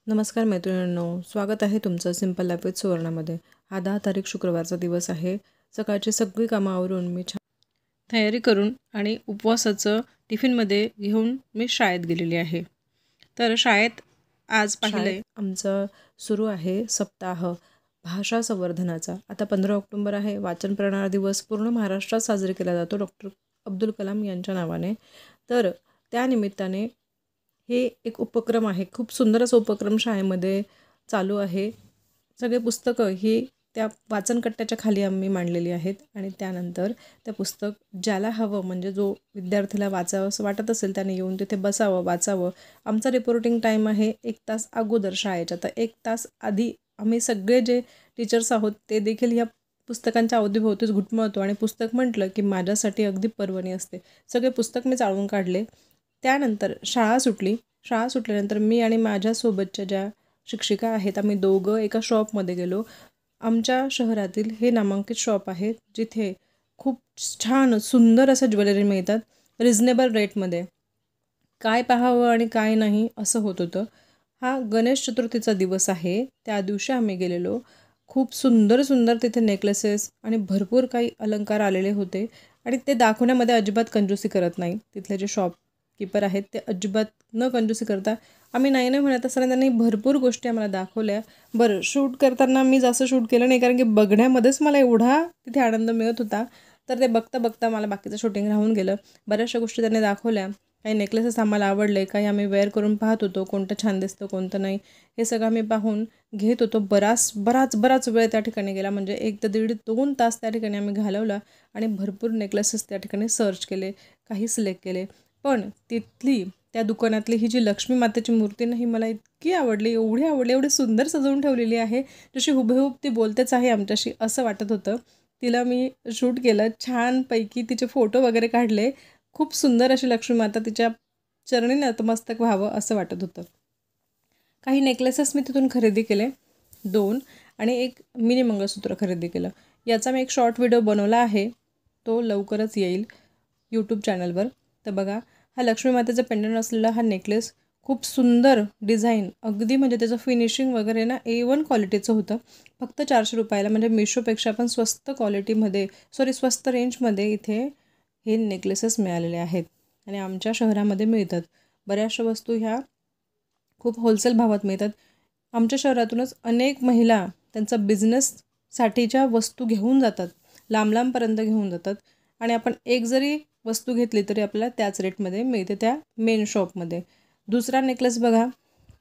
नमस्कार मैत्रिणींनो, स्वागत आहे तुमचं सिंपल लाईफ विथ सुवर्णामध्ये। हा 10 तारीख शुक्रवारचा दिवस आहे। सकाळची सगळी कामं आवरून मी छान तयारी करून आणि उपवासाचं टिफिनमध्ये घेऊन मी शाळेत गेलेली आहे। तर शाळेत आज पाहिलंय आमचं सुरू आहे सप्ताह भाषा संवर्धनाचा। आता 15 ऑक्टोबर आहे, वाचन प्रणाली दिवस पूर्ण महाराष्ट्रात साजरी केला जातो डॉक्टर अब्दुल कलाम यांच्या नावाने। तर त्या निमित्ताने हे एक उपक्रम आहे, खूप सुंदर असा उपक्रम शाळेमध्ये चालू आहे। सगळे पुस्तकं ही त्या वाचनकट्ट्याच्या खाली आम्ही मांडलेली आहेत आणि त्यानंतर त्या पुस्तक ज्याला हवं म्हणजे जो विद्यार्थ्याला वाचावं असं वाटत असेल त्याने येऊन तिथे बसावं, वाचावं। आमचा रिपोर्टिंग टाईम आहे 1 तास अगोदर शाळेच्या, तर 1 तास आधी आम्ही सगळे जे टीचर्स आहोत ते देखील ह्या पुस्तकांच्या अवतीभोवतीच घुटमळतो आणि पुस्तक म्हटलं की माझ्यासाठी अगदी पर्वणी असते। सगळे पुस्तक मी चाळून काढले। त्यानंतर शाळा सुटली। शाळा सुटल्यानंतर मी आणि माझ्यासोबतच्या ज्या शिक्षिका आहेत आम्ही दोघं एका शॉपमध्ये गेलो। आमच्या शहरातील हे नामांकित शॉप आहे जिथे खूप छान सुंदर असं ज्वेलरी मिळतात रिजनेबल रेटमध्ये। काय पाहावं आणि काय नाही असं होत होतं। हा गणेश चतुर्थीचा दिवस आहे, त्या दिवशी आम्ही गेलेलो। खूप सुंदर सुंदर तिथे नेकलेसेस आणि भरपूर काही अलंकार आलेले होते आणि ते दाखवण्यामध्ये अजिबात कंजूसी करत नाही। तिथले जे शॉपकीपर आहेत ते अजिबात न कंजूसी करता आम्ही नाही नाही म्हणत असताना त्यांनी भरपूर गोष्टी आम्हाला दाखवल्या। बरं, शूट करताना मी जास्त शूट केलं नाही कारण की बघण्यामध्येच मला एवढा तिथे आनंद मिळत होता, तर ते बघता बघता मला बाकीचं शूटिंग राहून गेलं। बऱ्याचशा गोष्टी त्यांनी दाखवल्या। काही नेकलेसेस आम्हाला आवडले, काही आम्ही वेअर करून पाहत होतो कोणतं छान दिसतं कोणतं नाही, हे सगळं आम्ही पाहून घेत होतो। बराच वेळ त्या ठिकाणी गेला, म्हणजे 1 ते 1.5-2 तास त्या ठिकाणी आम्ही घालवला आणि भरपूर नेकलेसेस त्या ठिकाणी सर्च केले, काही सिलेक्ट केले। पण तिथली त्या दुकानातली ही जी लक्ष्मी मातेची मूर्ती ना ही मला इतकी आवडली, एवढी आवडली, एवढी सुंदर सजवून ठेवलेली आहे, जशी हुबेहूब ती बोलतेच आहे आमच्याशी असं वाटत होतं। तिला मी शूट केलं छानपैकी, तिचे फोटो वगैरे काढले। खूप सुंदर अशी लक्ष्मी माता, तिच्या चरणी नतमस्तक व्हावं असं वाटत होतं। काही नेकलेसेस मी तिथून खरेदी केले 2 आणि एक मिनी मंगळसूत्र खरेदी केलं। याचा मी एक शॉर्ट व्हिडिओ बनवला आहे, तो लवकरच येईल यूट्यूब चॅनलवर। तर बघा, हा लक्ष्मी मातेचा पेंडंट असलेला हा नेकलेस खूप सुंदर डिझाईन, अगदी म्हणजे त्याचं फिनिशिंग वगैरे ना A1 क्वालिटीचं होतं। फक्त 400 रुपयाला, म्हणजे मिशोपेक्षा पण स्वस्त क्वालिटीमध्ये स्वस्त रेंजमध्ये इथे हे नेकलेसेस मिळालेले आहेत आणि आमच्या शहरामध्ये मिळतात। बऱ्याचशा वस्तू ह्या खूप होलसेल भावात मिळतात। आमच्या शहरातूनच अनेक महिला त्यांचा बिझनेससाठीच्या वस्तू घेऊन जातात, लांब लांबपर्यंत घेऊन जातात आणि आपण एक जरी वस्तू घेतली तरी आपल्याला त्याच रेटमध्ये मिळते त्या मेन शॉपमध्ये। दुसरा नेकलेस बघा,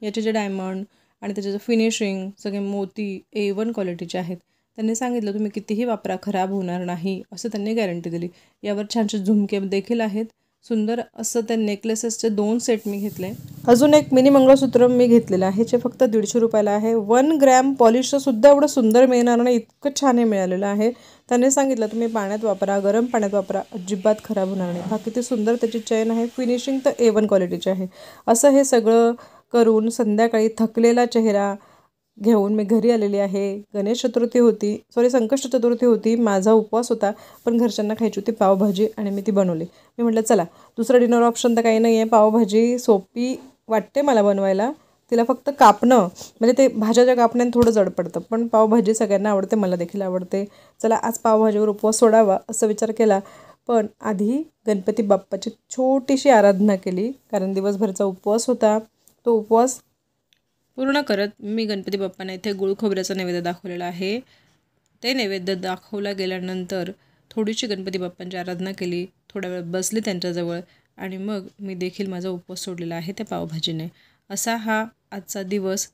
याचे जे डायमंड आणि त्याचे फिनिशिंग सगळे मोती A1 क्वालिटीचे आहेत। त्यांनी सांगितलं तुम्ही कितीही वापरा खराब होणार नाही असं त्यांनी गॅरंटी दिली। यावर छानसे झुमके देखील आहेत। सुंदर असं त्या नेकलेसेसचे 2 सेट मी घेतले। अजून एक मिनी मंगळसूत्र मी घेतलेलं आहे, जे फक्त 150 रुपयाला आहे। 1 ग्रॅम पॉलिशचं सुद्धा एवढं सुंदर मिळणार नाही, इतकं छान हे मिळालेलं आहे। त्यांनी सांगितलं तुम्ही पाण्यात वापरा, गरम पाण्यात वापरा, अजिबात खराब होणार नाही। हा किती सुंदर त्याची चेन आहे, फिनिशिंग तर A1 क्वालिटीची आहे। असं हे सगळं करून संध्याकाळी थकलेला चेहरा घेऊन मी घरी आलेली आहे। गणेश चतुर्थी होती, संकष्ट चतुर्थी होती, माझा उपवास होता, पण घरच्यांना खायची होती पावभाजी आणि मी ती बनवली। मी म्हटलं चला, दुसरं डिनर ऑप्शन तर काही नाही आहे, पावभाजी सोपी वाटते मला बनवायला, तिला फक्त कापणं म्हणजे ते भाज्याच्या कापण्याने थोडं जड पडतं, पण पावभाजी सगळ्यांना आवडते, मला देखील आवडते। चला आज पावभाजीवर उपवास सोडावा असा विचार केला, पण आधी गणपती बाप्पाची छोटीशी आराधना केली कारण दिवसभरचा उपवास होता। तो उपवास पूर्ण करत मी गणपती बाप्पांना इथे गुळ खोबऱ्याचा नैवेद्य दाखवलेला आहे। ते नैवेद्य दाखवला गेल्यानंतर थोडीशी गणपती बाप्पांची आराधना केली, थोडा वेळ बसली त्यांच्याजवळ आणि मग मी देखील माझा उपवास सोडलेला आहे त्या पावभाजीने। असा हा आजचा दिवस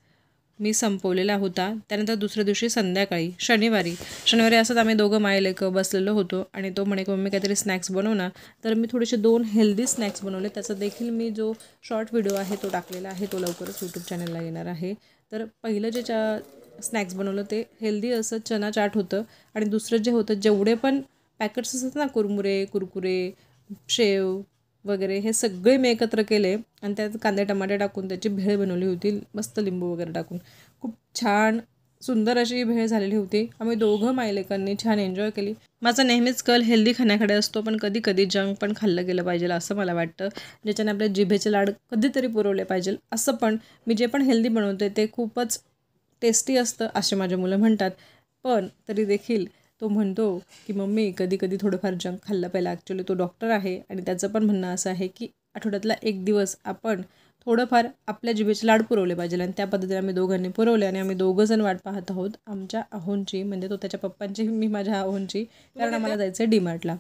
मी संपवलेला होता। त्यानंतर दुसऱ्या दिवशी संध्याकाळी शनिवारी असंच आम्ही दोघं मायलेकं बसलेलो होतो आणि तो म्हणे की मम्मी काहीतरी स्नॅक्स बनव ना, तर मी थोडेसे 2 हेल्दी स्नॅक्स बनवले। त्याचा देखील मी जो शॉर्ट व्हिडिओ आहे तो टाकलेला आहे, तो लवकरच यूट्यूब चॅनलला येणार आहे। तर पहिलं जे स्नॅक्स बनवलं ते हेल्दी असं चना चाट होतं आणि दुसरं जे होतं, जेवढे पण पॅकेट्स असतात ना कुरकुरे, शेव वगैरे, हे सगळे मी एकत्र केले आणि त्यात कांदे टमाटे टाकून त्याची भेळ बनवली होती, मस्त लिंबू वगैरे टाकून। खूप छान सुंदर अशी भेळ झालेली होती. आम्ही दोघं मायलेकांनी छान एन्जॉय केली. माझा नेहमीच कल हेल्दी खाण्याकडे असतो, पण कधी कधी जंक पण खाल्लं गेलं पाहिजे असं मला वाटतं, ज्याच्याने आपल्या जिभेचे लाड कधीतरी पुरवले पाहिजे. असं पण मी जे पण हेल्दी बनवते ते खूपच टेस्टी असतं असे माझे मुलं म्हणतात. पण तरी देखील तो म्हणतो की मम्मी कधी कधी थोडंफार जंक खाल्लं पाहिजे. ॲक्च्युली तो डॉक्टर आहे आणि त्याचं पण म्हणणं असं आहे की आठवड्यातला एक दिवस आपण थोडंफार आपल्या जिभेचे लाड पुरवले पाहिजे. आणि त्या पद्धतीने आम्ही दोघांनी पुरवले आणि आम्ही दोघंजण वाट पाहत आहोत आमच्या अहोंची, म्हणजे तो त्याच्या पप्पांची, मी माझ्या अहोंची, कारण आम्हाला जायचं आहे डीमार्टला.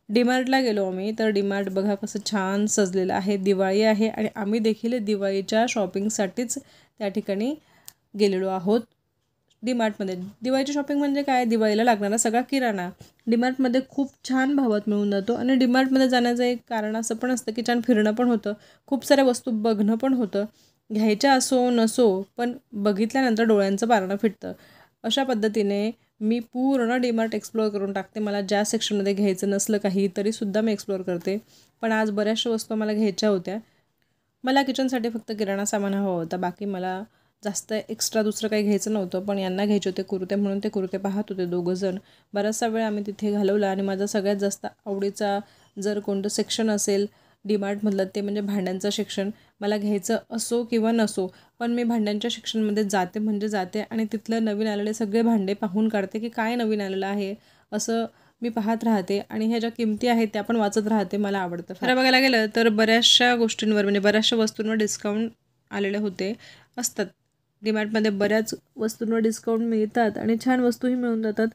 डीमार्टला गेलो आम्ही. तर डीमार्ट बघा कसं छान सजलेलं आहे. दिवाळी आहे आणि आम्ही देखील दिवाळीच्या शॉपिंगसाठीच त्या ठिकाणी गेलेलो आहोत डीमार्टमध्ये. दिवाळीची शॉपिंग म्हणजे काय, दिवाळीला लागणारा सगळा किराणा डीमार्टमध्ये खूप छान भावात मिळून जातो. आणि डीमार्टमध्ये जाण्याचं एक कारण असं पण असतं की छान फिरणं पण होतं, खूप साऱ्या वस्तू बघणं पण होतं. घ्यायच्या असो नसो पण बघितल्यानंतर डोळ्यांचं पारणं फिटतं. अशा पद्धतीने मी पूर्ण डीमार्ट एक्सप्लोअर करून टाकते. मला ज्या सेक्शनमध्ये घ्यायचं नसलं काही तरीसुद्धा मी एक्सप्लोअर करते. पण आज बऱ्याचशा वस्तू मला घ्यायच्या होत्या. मला किचनसाठी फक्त किराणा सामान हवा होता, बाकी मला जास्त एक्स्ट्रा दुसरं काही घ्यायचं नव्हतं. पण यांना घ्यायचे होते कुर्ते, म्हणून ते कुर्ते पाहत होते दोघंजण. बराचसा वेळ आम्ही तिथे घालवला. आणि माझा सगळ्यात जास्त आवडीचा जर कोणतं सेक्शन असेल डीमार्टमधलं ते म्हणजे भांड्यांचं सेक्शन. मला घ्यायचं असो किंवा नसो, पण मी भांड्यांच्या सेक्शनमध्ये जाते म्हणजे जाते आणि तिथलं नवीन आलेले सगळे भांडे पाहून काढते की काय नवीन आलेलं आहे असं मी पाहत राहते. आणि ह्या ज्या किमती आहेत त्या पण वाचत राहते. मला आवडतं. खरं बघायला गेलं तर बऱ्याचशा गोष्टींवर म्हणजे बऱ्याचशा वस्तूंवर डिस्काउंट आलेले होते असतात. डीमार्टमध्ये बऱ्याच वस्तूंवर डिस्काउंट मिळतात आणि छान वस्तूही मिळून जातात.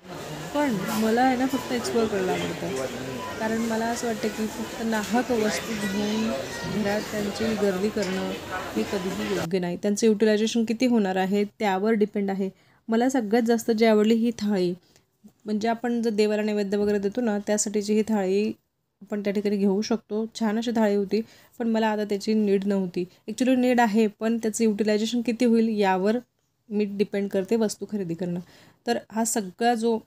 पण मला आहे ना फक्त एक्सप्लोअर करायला आवडतं, कारण मला असं वाटतं की फक्त नाहक वस्तू घेऊन घरात त्यांची गर्दी करणं हे कधीही योग्य नाही. त्यांचं युटिलायझेशन किती होणार आहे त्यावर डिपेंड आहे. मला सगळ्यात जास्त जी आवडली ही थाळी, म्हणजे आपण जर देवाला नैवेद्य वगैरे देतो ना त्यासाठीची ही थाळी आपण त्या ठिकाणी घेऊ शकतो. छान अशी थाळी होती, पण मला आता त्याची नीड नव्हती. ॲक्च्युली नीड आहे, पण त्याचं युटिलायझेशन किती होईल यावर मी डिपेंड करते वस्तू खरेदी करणं. तर हा सगळा जो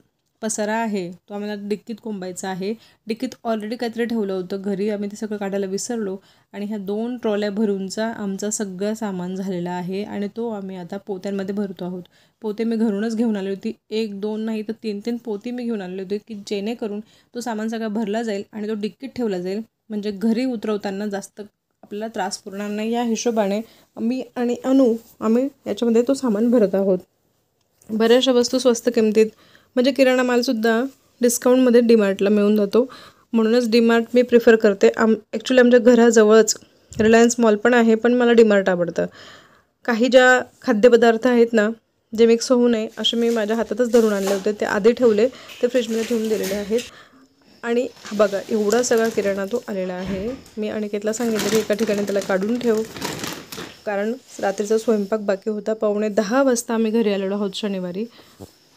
पसारा आहे तो आम्हाला डिक्कीत कोंबायचा आहे. डिक्कीत ऑलरेडी काहीतरी ठेवलं होतं घरी, आम्ही ते सगळं काढायला विसरलो. आणि ह्या 2 ट्रॉल्या भरूनचा आमचा सगळं सामान झालेला आहे आणि तो आम्ही आता पोत्यांमध्ये भरतो आहोत. पोते मी घरूनच घेऊन आली होती. 1-2 नाही तर 3-3 पोती मी घेऊन आले होते की जेणेकरून तो सामान सगळा भरला जाईल आणि तो डिक्कीत ठेवला जाईल, म्हणजे घरी उतरवताना जास्त आपल्याला त्रास पुरणार नाही. या हिशोबाने मी आणि अनु आम्ही याच्यामध्ये तो सामान भरत आहोत. बऱ्याचशा वस्तू स्वस्त किमतीत म्हणजे किराणा मालसुद्धा डिस्काउंटमध्ये डीमार्टला मिळून जातो. म्हणूनच डीमार्ट मी प्रिफर करते. ॲक्च्युली आमच्या घराजवळच रिलायन्स मॉल पण आहे, पण मला डीमार्ट आवडतं. काही ज्या खाद्यपदार्थ आहेत ना जे मिक्स होऊ नये असे मी माझ्या हातातच धरून आणले होते. ते आधी ठेवले, ते फ्रीजमध्ये ठेवून दिलेले आहेत. आणि बघा एवढा सगळा किराणा तो आलेला आहे. मी अनिकेतला सांगितलं की एका ठिकाणी त्याला काढून ठेव, कारण रात्रीचा स्वयंपाक बाकी होता. 9:45 वाजता आम्ही घरी आलेलो आहोत शनिवारी.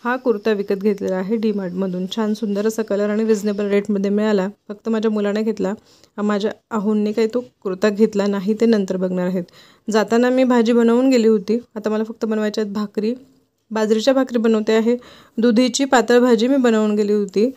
हा कुर्ता विकत घेतलेला आहे डीमार्टमधून. छान सुंदर असा कलर आणि रिजनेबल रेटमध्ये मिळाला. फक्त माझ्या मुलाने घेतला, माझ्या अहोंनी काही तो कुर्ता घेतला नाही, ते नंतर बघणार आहेत. जाताना मी भाजी बनवून गेली होती. आता मला फक्त बनवायच्या आहेत भाकरी. बाजरीच्या भाकरी बनवते आहे. दुधीची पातळ भाजी मी बनवून गेली होती.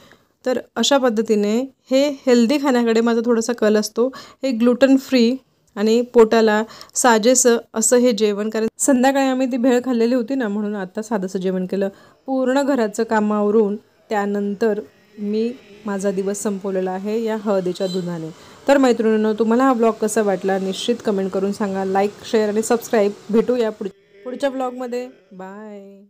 तर अशा पद्धतीने हे हेल्दी खाण्याकडे माझा थोडासा कल असतो. हे ग्लुटन फ्री आणि पोटाला साजेसं असं हे जेवण, कारण संध्याकाळी आम्ही ती भेळ खाल्लेली होती ना, म्हणून आता साधंसं जेवण केलं. पूर्ण घराचं कामावरून त्यानंतर मी माझा दिवस संपवलेला आहे या हळदीच्या दुधाने. तर मैत्रिणींनो, तुम्हाला हा ब्लॉग कसा वाटला निश्चित कमेंट करून सांगा. लाईक, शेअर आणि सबस्क्राईब. भेटूया पुढच्या ब्लॉगमध्ये. बाय.